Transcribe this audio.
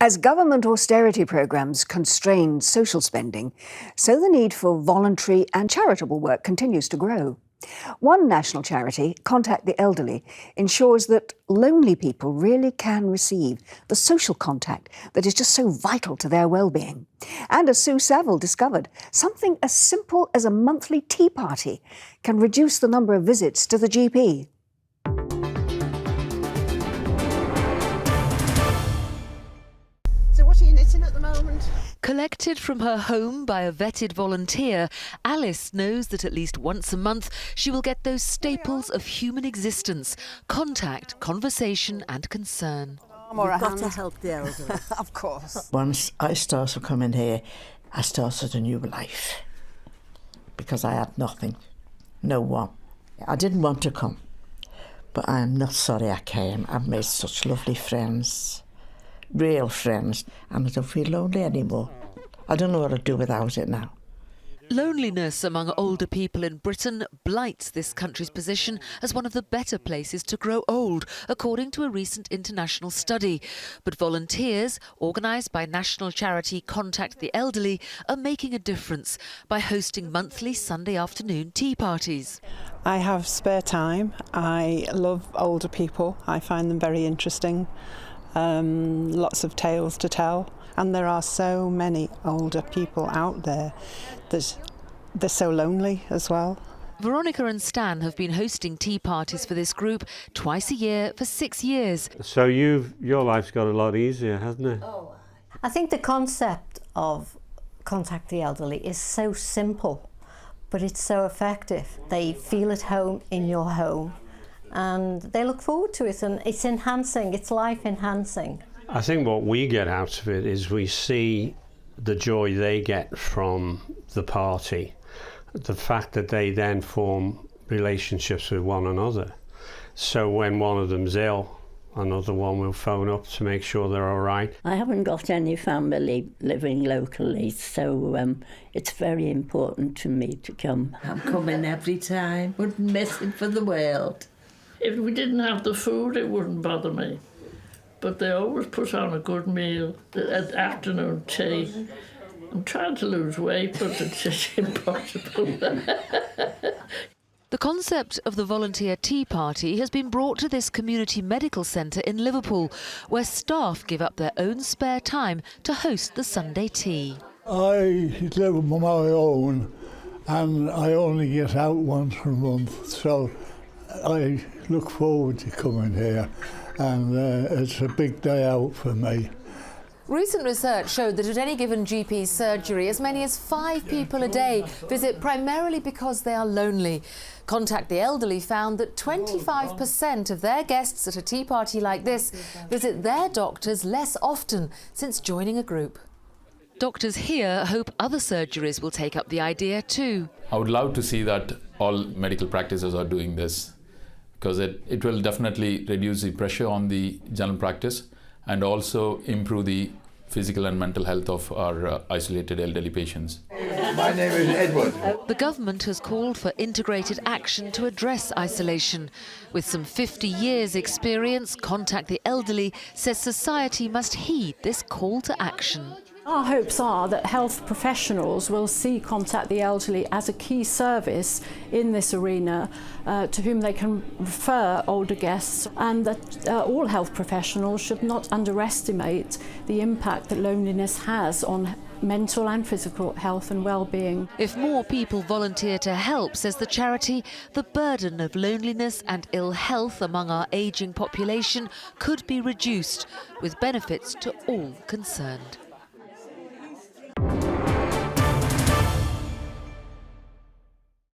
As government austerity programmes constrain social spending, so the need for voluntary and charitable work continues to grow. One national charity, Contact the Elderly, ensures that lonely people really can receive the social contact that is just so vital to their well-being. And as Sue Saville discovered, something as simple as a monthly tea party can reduce the number of visits to the GP. So what are you knitting at the moment? Collected from her home by a vetted volunteer, Alice knows that at least once a month she will get those staples of human existence: contact, conversation and concern. You've got to help the elderly. Of course. Once I started coming here, I started a new life because I had nothing, no one. I didn't want to come, but I am not sorry I came. I've made such lovely friends. Real friends, and I don't feel lonely anymore. I don't know what I'd do without it now. Loneliness among older people in Britain blights this country's position as one of the better places to grow old, according to a recent international study. But volunteers, organised by national charity Contact the Elderly, are making a difference by hosting monthly Sunday afternoon tea parties. I have spare time. I love older people. I find them very interesting. Lots of tales to tell, and there are so many older people out there that they're so lonely as well. Veronica and Stan have been hosting tea parties for this group twice a year for 6 years. So your life's got a lot easier, hasn't it? I think the concept of Contact the Elderly is so simple, but it's so effective. They feel at home in your home, and they look forward to it, and it's enhancing, it's life enhancing. I think what we get out of it is we see the joy they get from the party, the fact that they then form relationships with one another. So when one of them's ill, another one will phone up to make sure they're all right. I haven't got any family living locally, so it's very important to me to come. I'm coming every time, wouldn't miss it for the world. If we didn't have the food, it wouldn't bother me. But they always put on a good meal, at afternoon tea. I'm trying to lose weight, but it's just impossible. The concept of the volunteer tea party has been brought to this community medical centre in Liverpool, where staff give up their own spare time to host the Sunday tea. I live on my own, and I only get out once a month, so I look forward to coming here, and it's a big day out for me. Recent research showed that at any given GP surgery, as many as 5 people a day visit primarily because they are lonely. Contact the Elderly found that 25% of their guests at a tea party like this visit their doctors less often since joining a group. Doctors here hope other surgeries will take up the idea too. I would love to see that all medical practices are doing this, because it will definitely reduce the pressure on the general practice and also improve the physical and mental health of our isolated elderly patients. My name is Edward. The government has called for integrated action to address isolation. With some 50 years' experience, Contact the Elderly says society must heed this call to action. Our hopes are that health professionals will see Contact the Elderly as a key service in this arena to whom they can refer older guests, and that all health professionals should not underestimate the impact that loneliness has on mental and physical health and well-being. If more people volunteer to help, says the charity, the burden of loneliness and ill health among our ageing population could be reduced, with benefits to all concerned.